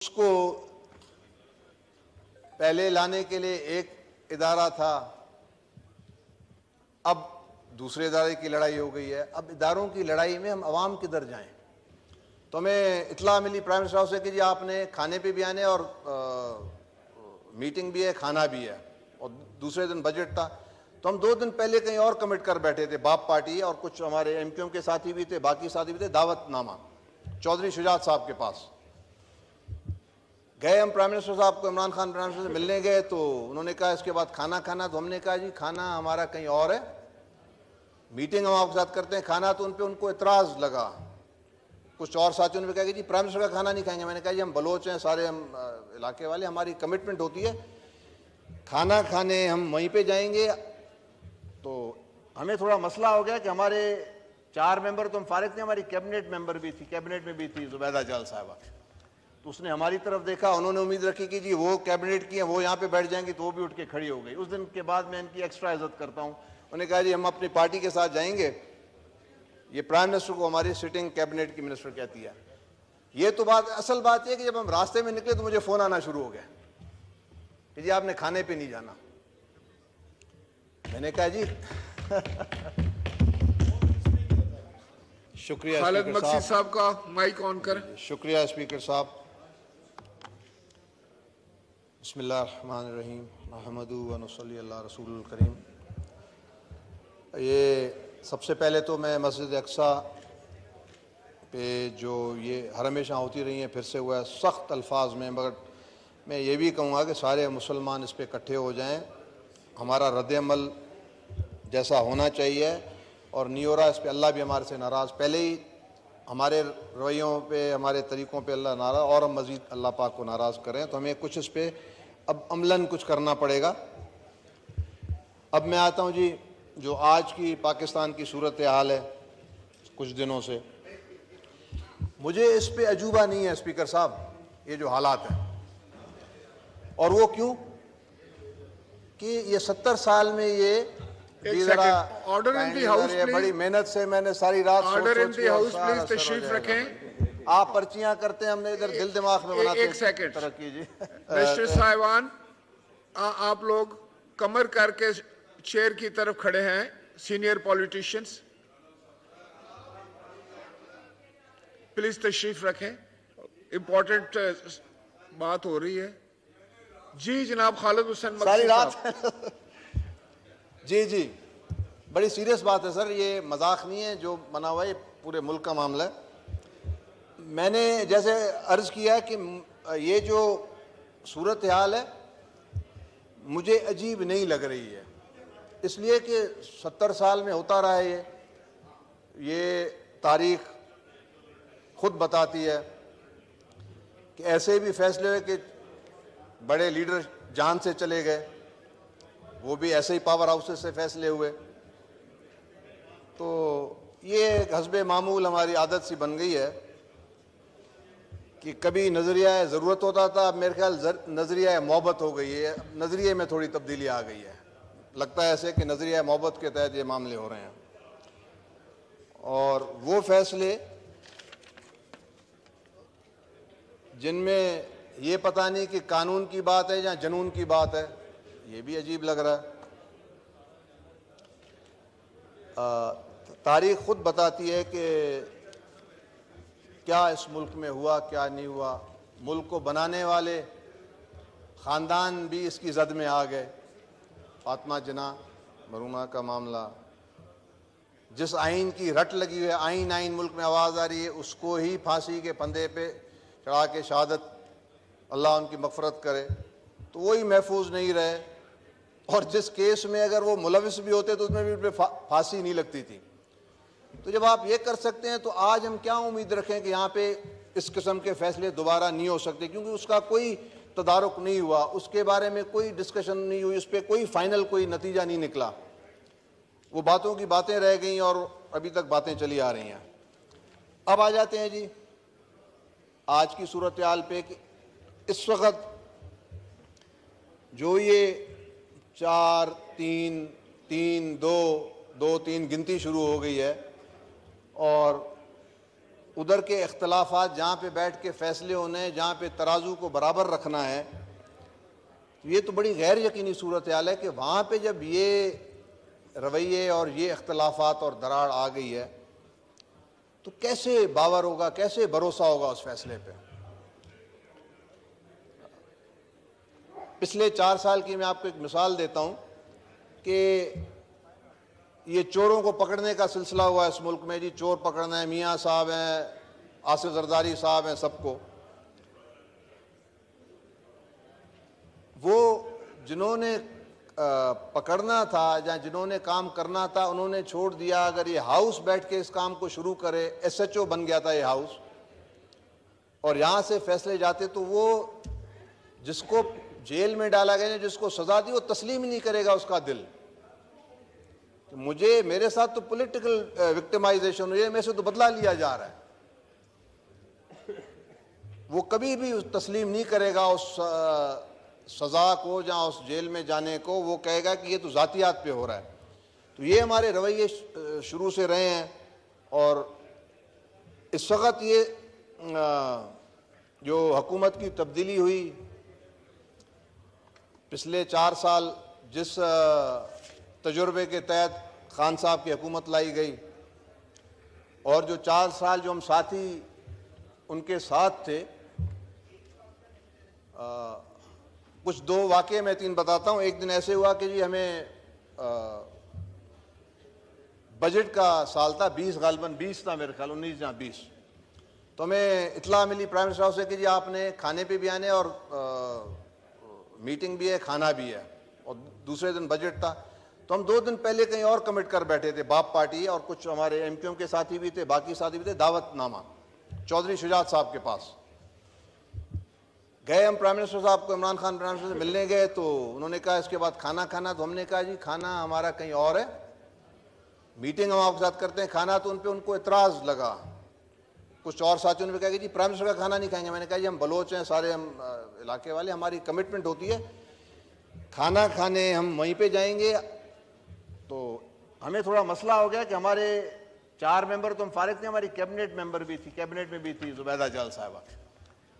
اس کو پہلے لانے کے لیے ایک ادارہ تھا، اب دوسرے ادارے کی لڑائی ہو گئی ہے۔ اب اداروں کی لڑائی میں ہم عوام کدھر جائیں؟ تو ہمیں اطلاع ملی پرائم منسٹر سے کہ جی آپ نے کھانے پہ بھی آنے اور میٹنگ بھی ہے، کھانا بھی ہے، اور دوسرے دن بجٹ تھا۔ تو ہم 2 دن پہلے کہیں اور کمٹ کر بیٹھے تھے، باپ پارٹی اور کچھ ہمارے ایم کیو ایم کے ساتھی بھی تھے، باقی ساتھی بھی تھے، دعوت نامہ چودھری شجاعت صاحب کے پاس گئے۔ ہم پرائم منسٹر صاحب کو، عمران خان پرائم منسٹر سے ملنے گئے تو انہوں نے کہا اس کے بعد کھانا کھانا۔ تو ہم نے کہا جی کھانا ہمارا کہیں اور ہے، میٹنگ ہم آپ کے ساتھ کرتے ہیں، کھانا۔ تو ان پہ ان کو اعتراض لگا، کچھ اور ساتھیوں نے کہا کہ جی پرائم منسٹر کا کھانا نہیں کھائیں گے۔ میں نے کہا جی ہم بلوچ ہیں سارے، ہم علاقے والے، ہماری کمٹمنٹ ہوتی ہے کھانا کھانے ہم وہیں پہ جائیں گے۔ تو ہمیں تھوڑا مسئلہ ہو گیا کہ ہمارے 4 ممبر تو ہم فارغ تھے، ہماری کیبنٹ ممبر بھی تھی، کیبنٹ میں بھی تھی زبیدہ جال صاحبہ۔ تو اس نے ہماری طرف دیکھا، انہوں نے امید رکھی کہ جی وہ کیبنٹ کی ہیں، وہ یہاں پہ بیٹھ جائیں گی، تو وہ بھی اٹھ کے کھڑی ہو گئی۔ اس دن کے بعد میں ان کی ایکسٹرا عزت کرتا ہوں۔ انہوں نے کہا جی ہم اپنی پارٹی کے ساتھ جائیں گے، یہ پرائم منسٹر کو ہماری سٹنگ کیبنٹ کی منسٹر کہتی ہے۔ یہ تو بات، اصل بات یہ کہ جب ہم راستے میں نکلے تو مجھے فون آنا شروع ہو گیا کہ جی آپ نے کھانے پہ نہیں جانا۔ میں نے کہا جی شکریہ خالد اسپیکر مکسی صاحب کا مائک آن کریں۔ شکریہ اسپیکر صاحب۔ بسم اللہ الرحمن الرحیم، محمد و نصلی اللہ رسول الکریم۔ یہ سب سے پہلے تو میں مسجد اقصیٰ پہ جو یہ ہر ہمیشہ ہوتی رہی ہیں، پھر سے ہوا ہے سخت الفاظ میں، مگر میں یہ بھی کہوں گا کہ سارے مسلمان اس پہ اکٹھے ہو جائیں، ہمارا رد عمل جیسا ہونا چاہیے، اور نہیں ہو رہا اس پہ اللہ بھی ہمارے سے ناراض، پہلے ہی ہمارے رویوں پہ، ہمارے طریقوں پہ اللہ ناراض، اور ہم مزید اللہ پاک کو ناراض کریں، تو ہمیں کچھ اس پہ اب عملاً کچھ کرنا پڑے گا۔ اب میں آتا ہوں جی، جو آج کی پاکستان کی صورتحال ہے کچھ دنوں سے، مجھے اس پہ عجوبہ نہیں ہے اسپیکر صاحب، یہ جو حالات ہیں، اور وہ کیوں کہ یہ 70 سال میں یہ ایک second, order in the house please, بڑی محنت سے میں نے ساری رات آرڈر ان سوچ دی کے، ہاؤس پلیز، تشریف رکھیں۔ آپ پرچیاں کرتے ہیں، ہم نے ادھر دل دماغ میں بناتے ہیں۔ ایک سیکنڈ ترقی جی مسٹر صاحبان، آپ لوگ کمر کر کے چیئر کی طرف کھڑے ہیں، سینئر پولیٹیشنز پلیز تشریف رکھیں، امپورٹنٹ بات ہو رہی ہے۔ جی جناب خالد حسین مکسی ساری صاحب۔ رات جی بڑی سیریس بات ہے سر، یہ مذاق نہیں ہے جو بنا ہوا ہے، پورے ملک کا معاملہ ہے۔ میں نے جیسے عرض کیا کہ یہ جو صورتحال ہے مجھے عجیب نہیں لگ رہی ہے، اس لیے کہ 70 سال میں ہوتا رہا ہے، یہ تاریخ خود بتاتی ہے کہ ایسے بھی فیصلے ہوئے کہ بڑے لیڈر جان سے چلے گئے، وہ بھی ایسے ہی پاور ہاؤسز سے فیصلے ہوئے۔ تو یہ حسب معمول ہماری عادت سی بن گئی ہے کہ کبھی نظریہ ضرورت ہوتا تھا، اب میرے خیال نظریہ محبت ہو گئی ہے، نظریے میں تھوڑی تبدیلی آ گئی ہے، لگتا ہے ایسے کہ نظریہ محبت کے تحت یہ معاملے ہو رہے ہیں، اور وہ فیصلے جن میں یہ پتہ نہیں کہ قانون کی بات ہے یا جنون کی بات ہے، یہ بھی عجیب لگ رہا ہے۔ تاریخ خود بتاتی ہے کہ کیا اس ملک میں ہوا، کیا نہیں ہوا۔ ملک کو بنانے والے خاندان بھی اس کی زد میں آ گئے، فاطمہ جناح مرحومہ کا معاملہ، جس آئین کی رٹ لگی ہوئی ہے، آئین ملک میں آواز آ رہی ہے، اس کو ہی پھانسی کے پھندے پہ چڑھا کے شہادت، اللہ ان کی مغفرت کرے، تو وہی محفوظ نہیں رہے، اور جس کیس میں اگر وہ ملوث بھی ہوتے تو اس میں بھی پھانسی نہیں لگتی تھی۔ تو جب آپ یہ کر سکتے ہیں تو آج ہم کیا امید رکھیں کہ یہاں پہ اس قسم کے فیصلے دوبارہ نہیں ہو سکتے، کیونکہ اس کا کوئی تدارک نہیں ہوا، اس کے بارے میں کوئی ڈسکشن نہیں ہوئی، اس پہ کوئی فائنل کوئی نتیجہ نہیں نکلا، وہ باتوں کی باتیں رہ گئیں اور ابھی تک باتیں چلی آ رہی ہیں۔ اب آ جاتے ہیں جی آج کی صورتحال پہ کہ اس وقت جو یہ 4 3 3 2 2 3 گنتی شروع ہو گئی ہے، اور ادھر کے اختلافات جہاں پہ بیٹھ کے فیصلے ہونے ہیں، جہاں پہ ترازو کو برابر رکھنا ہے، یہ تو بڑی غیر یقینی صورتحال ہے کہ وہاں پہ جب یہ رویے اور یہ اختلافات اور دراڑ آ گئی ہے تو کیسے باور ہوگا، کیسے بھروسہ ہوگا اس فیصلے پہ؟ پچھلے 4 سال کی میں آپ کو ایک مثال دیتا ہوں کہ یہ چوروں کو پکڑنے کا سلسلہ ہوا اس ملک میں، جی چور پکڑنا ہے، میاں صاحب ہیں، آصف زرداری صاحب ہیں، سب کو وہ جنہوں نے پکڑنا تھا یا جنہوں نے کام کرنا تھا انہوں نے چھوڑ دیا۔ اگر یہ ہاؤس بیٹھ کے اس کام کو شروع کرے، ایس ایچ او بن گیا تھا یہ ہاؤس، اور یہاں سے فیصلے جاتے تو وہ جس کو جیل میں ڈالا گیا، جس کو سزا دی، وہ تسلیم ہی نہیں کرے گا اس کا دل۔ مجھے میرے ساتھ تو پولیٹیکل وکٹمائزیشن ہوئی ہے، میں سے تو بدلہ لیا جا رہا ہے۔ وہ کبھی بھی تسلیم نہیں کرے گا اس سزا کو یا اس جیل میں جانے کو، وہ کہے گا کہ یہ تو ذاتیات پہ ہو رہا ہے۔ تو یہ ہمارے رویے شروع سے رہے ہیں، اور اس وقت یہ جو حکومت کی تبدیلی ہوئی پچھلے 4 سال، جس تجربے کے تحت خان صاحب کی حکومت لائی گئی، اور جو 4 سال جو ہم ساتھی ان کے ساتھ تھے، کچھ 2 واقعے میں 3 بتاتا ہوں۔ ایک دن ایسے ہوا کہ جی ہمیں بجٹ کا سال تھا، 20 غالباً 20 تھا میرے خیال، 19 یا 20، تو ہمیں اطلاع ملی پرائم منسٹر ہاؤس سے کہ جی آپ نے کھانے پہ بھی آنے، اور میٹنگ بھی ہے، کھانا بھی ہے، اور دوسرے دن بجٹ تھا۔ تو ہم 2 دن پہلے کہیں اور کمٹ کر بیٹھے تھے، باپ پارٹی اور کچھ ہمارے ایم کیو ایم کے ساتھی بھی تھے، باقی ساتھی بھی تھے، دعوت نامہ چودھری شجاعت صاحب کے پاس گئے۔ ہم پرائم منسٹر صاحب کو، عمران خان پرائم منسٹر سے ملنے گئے، تو انہوں نے کہا اس کے بعد کھانا کھانا، تو ہم نے کہا جی کھانا ہمارا کہیں اور ہے، میٹنگ ہم آپ کے ساتھ کرتے ہیں، کھانا تو ان پہ ان کو اعتراض لگا۔ کچھ اور ساتھیوں نے بھی کہا کہ جی پرائم منسٹر کا کھانا نہیں کھائیں گے۔ میں نے کہا جی ہم بلوچ ہیں سارے، ہم علاقے والے، ہماری کمٹمنٹ ہوتی ہے کھانا کھانے ہم وہیں پہ جائیں گے۔ تو ہمیں تھوڑا مسئلہ ہو گیا کہ ہمارے 4 ممبر تو ہم فارغ تھے، ہماری کیبنٹ ممبر بھی تھی، کیبنٹ میں بھی تھی زبیدہ جلال صاحبہ،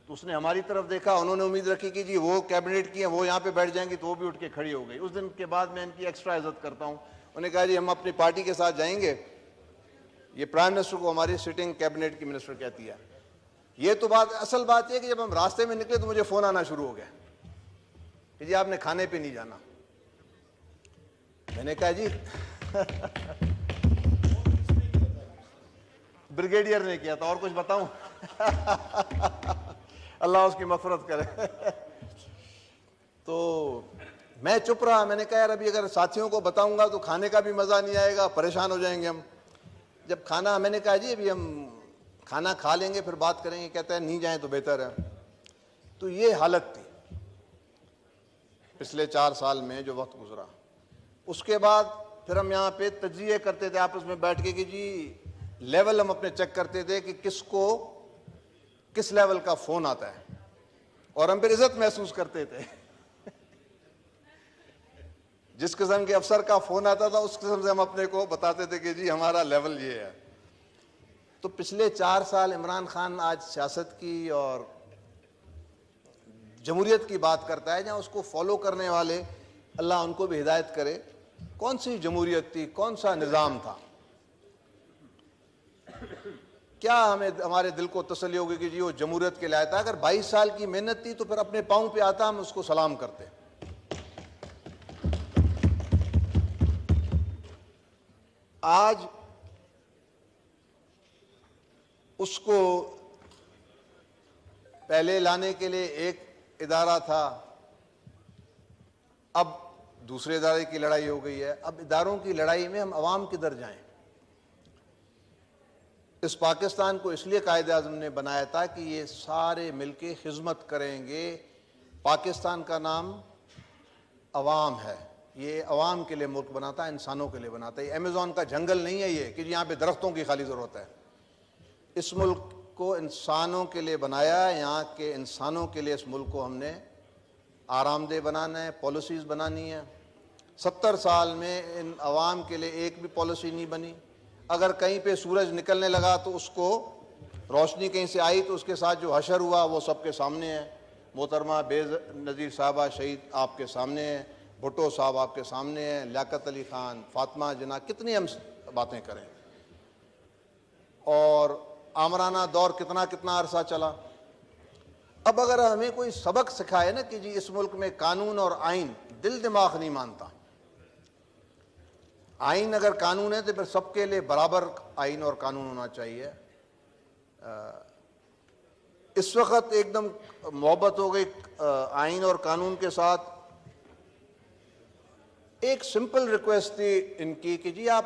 تو اس نے ہماری طرف دیکھا، انہوں نے امید رکھی کہ جی وہ کیبنٹ کی ہیں، وہ یہاں پہ بیٹھ جائیں گی، تو وہ بھی اٹھ کے کھڑی ہو گئی۔ اس دن کے بعد میں ان کی ایکسٹرا عزت کرتا ہوں۔ انہوں نے کہا جی ہم اپنی پارٹی کے ساتھ جائیں گے، یہ پرائم منسٹر کو ہماری سٹنگ کیبنٹ کی منسٹر کہتی ہے۔ یہ تو اصل بات یہ کہ جب ہم راستے میں نکلے تو مجھے فون آنا شروع ہو گیا کہ جی آپ نے کھانے پہ نہیں جانا۔ میں نے کہا جی بریگیڈیئر نے کیا تھا، اور کچھ بتاؤں؟ اللہ اس کی مغفرت کرے۔ تو میں چپ رہا، میں نے کہا یار ابھی اگر ساتھیوں کو بتاؤں گا تو کھانے کا بھی مزہ نہیں آئے گا، پریشان ہو جائیں گے ہم۔ جب کھانا، میں نے کہا جی ابھی ہم کھانا کھا لیں گے پھر بات کریں گے، کہتا ہے نہیں جائیں تو بہتر ہے۔ تو یہ حالت تھی پچھلے 4 سال میں جو وقت گزرا۔ اس کے بعد پھر ہم یہاں پہ تجزیے کرتے تھے آپس میں بیٹھ کے کہ جی لیول ہم اپنے چیک کرتے تھے کہ کس کو کس لیول کا فون آتا ہے، اور ہم پھر عزت محسوس کرتے تھے۔ جس قسم کے افسر کا فون آتا تھا اس قسم سے ہم اپنے کو بتاتے تھے کہ جی ہمارا لیول یہ ہے۔ تو پچھلے 4 سال عمران خان آج سیاست کی اور جمہوریت کی بات کرتا ہے، جہاں اس کو فالو کرنے والے اللہ ان کو بھی ہدایت کرے، کون سی جمہوریت تھی، کون سا نظام تھا؟ کیا ہمارے دل کو تسلی ہوگی کہ جی وہ جمہوریت کے لیے آیا تھا؟ اگر 22 سال کی محنت تھی تو پھر اپنے پاؤں پہ آتا، ہم اس کو سلام کرتے۔ آج اس کو پہلے لانے کے لیے ایک ادارہ تھا، اب دوسرے ادارے کی لڑائی ہو گئی ہے۔ اب اداروں کی لڑائی میں ہم عوام کدھر جائیں؟ اس پاکستان کو اس لیے قائد اعظم نے بنایا تھا کہ یہ سارے مل کے خدمت کریں گے۔ پاکستان کا نام عوام ہے، یہ عوام کے لیے ملک بناتا ہے، انسانوں کے لیے بناتا ہے۔ یہ ایمیزون کا جنگل نہیں ہے یہ کہ یہاں پہ درختوں کی خالی ضرورت ہے۔ اس ملک کو انسانوں کے لیے بنایا ہے، یہاں کے انسانوں کے لیے اس ملک کو ہم نے آرام دہ بنانا ہے، پالیسیز بنانی ہے۔ 70 سال میں ان عوام کے لیے ایک بھی پالیسی نہیں بنی۔ اگر کہیں پہ سورج نکلنے لگا تو اس کو روشنی کہیں سے آئی تو اس کے ساتھ جو حشر ہوا وہ سب کے سامنے ہے. محترمہ بے نظیر صاحبہ شہید آپ کے سامنے ہیں, بھٹو صاحب آپ کے سامنے ہیں, لیاقت علی خان, فاطمہ جناح, کتنی ہم باتیں کریں. اور آمرانہ دور کتنا عرصہ چلا. اب اگر ہمیں کوئی سبق سکھائے نا کہ جی اس ملک میں قانون اور آئین, دل دماغ نہیں مانتا. آئین اگر قانون ہے تو پھر سب کے لیے برابر آئین اور قانون ہونا چاہیے. اس وقت ایک دم محبت ہو گئی آئین اور قانون کے ساتھ. ایک سمپل ریکویسٹ تھی ان کی کہ جی آپ,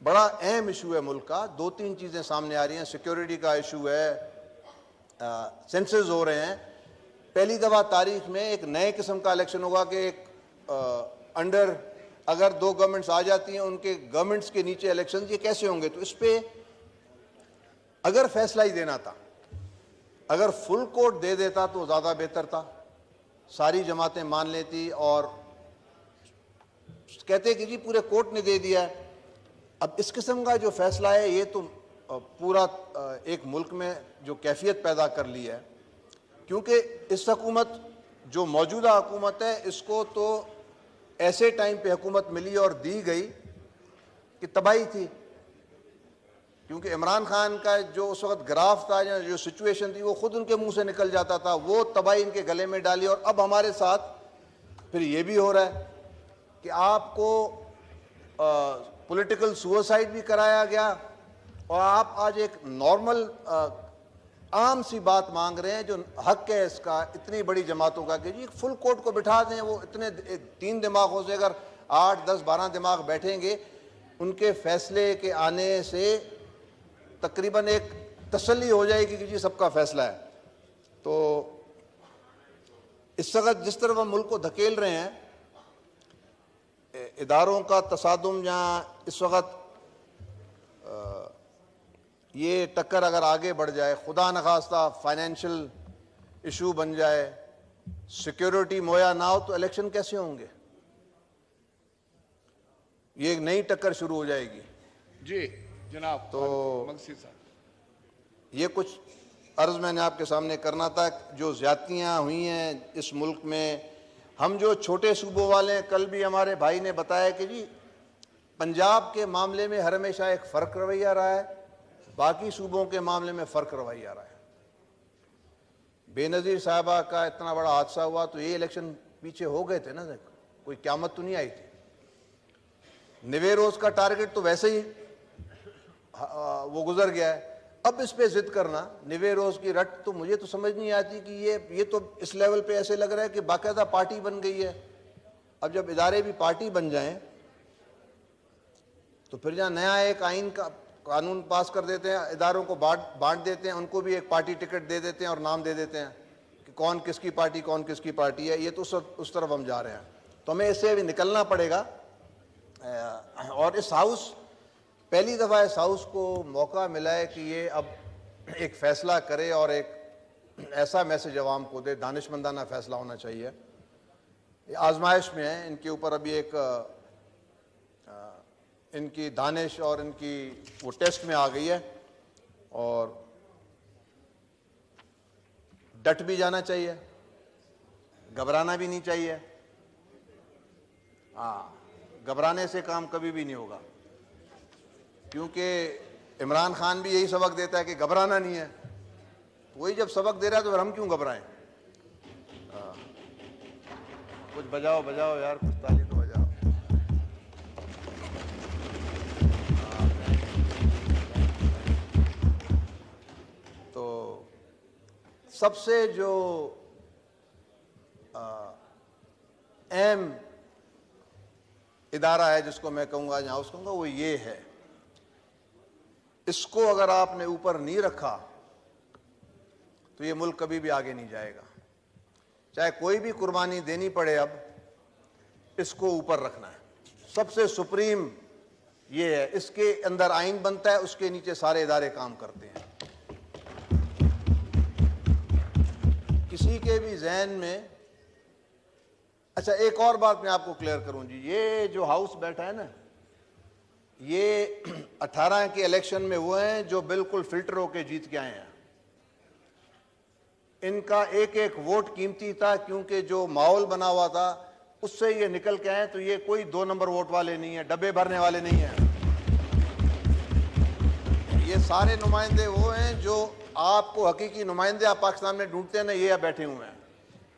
بڑا اہم ایشو ہے ملک کا, 2-3 چیزیں سامنے آ رہی ہیں. سیکیورٹی کا ایشو ہے, سینسز ہو رہے ہیں. پہلی دفعہ تاریخ میں ایک نئے قسم کا الیکشن ہوگا کہ ایک انڈر اگر 2 گورنمنٹس آ جاتی ہیں ان کے گورنمنٹس کے نیچے الیکشنز, یہ کیسے ہوں گے. تو اس پہ اگر فیصلہ ہی دینا تھا, اگر فل کوٹ دے دیتا تو زیادہ بہتر تھا. ساری جماعتیں مان لیتی اور کہتے کہ جی پورے کوٹ نے دے دیا ہے. اب اس قسم کا جو فیصلہ ہے یہ تو پورا ایک ملک میں جو کیفیت پیدا کر لی ہے, کیونکہ اس حکومت جو موجودہ حکومت ہے اس کو تو ایسے ٹائم پہ حکومت ملی اور دی گئی کہ تباہی تھی. کیونکہ عمران خان کا جو اس وقت گراف تھا یا جو سچویشن تھی وہ خود ان کے منہ سے نکل جاتا تھا, وہ تباہی ان کے گلے میں ڈالی. اور اب ہمارے ساتھ پھر یہ بھی ہو رہا ہے کہ آپ کو پولیٹیکل سوسائڈ بھی کرایا گیا اور آپ آج ایک نارمل عام سی بات مانگ رہے ہیں جو حق ہے اس کا اتنی بڑی جماعتوں کا کہ جی فل کوٹ کو بٹھا دیں. وہ اتنے 3 دماغوں سے اگر 8, 10, 12 دماغ بیٹھیں گے ان کے فیصلے کے آنے سے تقریباً ایک تسلی ہو جائے گی کہ جی سب کا فیصلہ ہے. تو اس وقت جس طرح ہم ملک کو دھکیل رہے ہیں, اداروں کا تصادم جہاں اس وقت یہ ٹکر اگر آگے بڑھ جائے, خدا نخواستہ فائنینشیل ایشو بن جائے, سیکیورٹی مہیا نہ ہو تو الیکشن کیسے ہوں گے. یہ ایک نئی ٹکر شروع ہو جائے گی. جی جناب. تو مقصد صاحب یہ کچھ عرض میں نے آپ کے سامنے کرنا تھا. جو زیادتیاں ہوئی ہیں اس ملک میں, ہم جو چھوٹے صوبوں والے ہیں, کل بھی ہمارے بھائی نے بتایا کہ جی پنجاب کے معاملے میں ہر ہمیشہ ایک فرق رویہ رہا ہے, باقی صوبوں کے معاملے میں فرق رویہ رہا ہے. بے نظیر صاحبہ کا اتنا بڑا حادثہ ہوا تو یہ الیکشن پیچھے ہو گئے تھے نا, کوئی قیامت تو نہیں آئی تھی. 90 روز کا ٹارگٹ تو ویسے ہی وہ گزر گیا ہے. اب اس پہ ضد کرنا 90 روز کی رٹ, تو مجھے تو سمجھ نہیں آتی کہ یہ تو اس لیول پہ ایسے لگ رہا ہے کہ باقاعدہ پارٹی بن گئی ہے. اب جب ادارے بھی پارٹی بن جائیں تو پھر جہاں نیا ایک آئین کا قانون پاس کر دیتے ہیں, اداروں کو بانٹ دیتے ہیں, ان کو بھی ایک پارٹی ٹکٹ دے دیتے ہیں اور نام دے دیتے ہیں کہ کون کس کی پارٹی کون کس کی پارٹی ہے. یہ تو اس طرف ہم جا رہے ہیں. تو ہمیں اس سے ابھی نکلنا پڑے گا. اور اس ہاؤس, پہلی دفعہ اس ہاؤس کو موقع ملا ہے کہ یہ اب ایک فیصلہ کرے اور ایک ایسا میسج عوام کو دے. دانشمندانہ فیصلہ ہونا چاہیے. یہ آزمائش میں ہیں, ان کے اوپر ابھی ایک ان کی دانش اور ان کی وہ ٹیسٹ میں آ گئی ہے, اور ڈٹ بھی جانا چاہیے, گھبرانا بھی نہیں چاہیے. گھبرانے سے کام کبھی بھی نہیں ہوگا, کیونکہ عمران خان بھی یہی سبق دیتا ہے کہ گھبرانا نہیں ہے. وہی جب سبق دے رہا ہے تو پھر ہم کیوں گھبرائیں. کچھ بجاؤ یار, کچھ تالی تو بجاؤ. تو سب سے جو اہم ادارہ ہے جس کو میں کہوں گا, جہاں اس کہوں گا, وہ یہ ہے. اس کو اگر آپ نے اوپر نہیں رکھا تو یہ ملک کبھی بھی آگے نہیں جائے گا. چاہے کوئی بھی قربانی دینی پڑے, اب اس کو اوپر رکھنا ہے. سب سے سپریم یہ ہے. اس کے اندر آئین بنتا ہے, اس کے نیچے سارے ادارے کام کرتے ہیں. کسی کے بھی ذہن میں, اچھا ایک اور بات میں آپ کو کلیئر کروں جی, یہ جو ہاؤس بیٹھا ہے نا, یہ 18 کے الیکشن میں وہ ہیں جو بالکل فلٹر ہو کے جیت کے آئے ہیں. ان کا ایک ایک ووٹ قیمتی تھا کیونکہ جو ماحول بنا ہوا تھا اس سے یہ نکل کے آئے. تو یہ کوئی 2 نمبر ووٹ والے نہیں ہیں, ڈبے بھرنے والے نہیں ہیں. یہ سارے نمائندے وہ ہیں جو آپ کو حقیقی نمائندے آپ پاکستان میں ڈھونڈتے ہیں نا, یہ بیٹھے ہوئے ہیں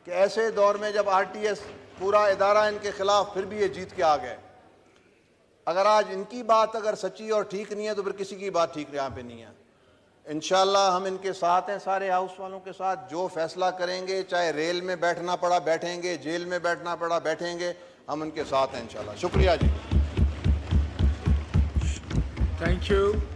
کہ ایسے دور میں جب RTS پورا ادارہ ان کے خلاف پھر بھی یہ جیت کے آ گئے. اگر آج ان کی بات اگر سچی اور ٹھیک نہیں ہے تو پھر کسی کی بات ٹھیک یہاں پہ نہیں ہے. انشاءاللہ ہم ان کے ساتھ ہیں, سارے ہاؤس والوں کے ساتھ. جو فیصلہ کریں گے, چاہے ریل میں بیٹھنا پڑا بیٹھیں گے, جیل میں بیٹھنا پڑا بیٹھیں گے, ہم ان کے ساتھ ہیں انشاءاللہ. شکریہ جی. Thank you.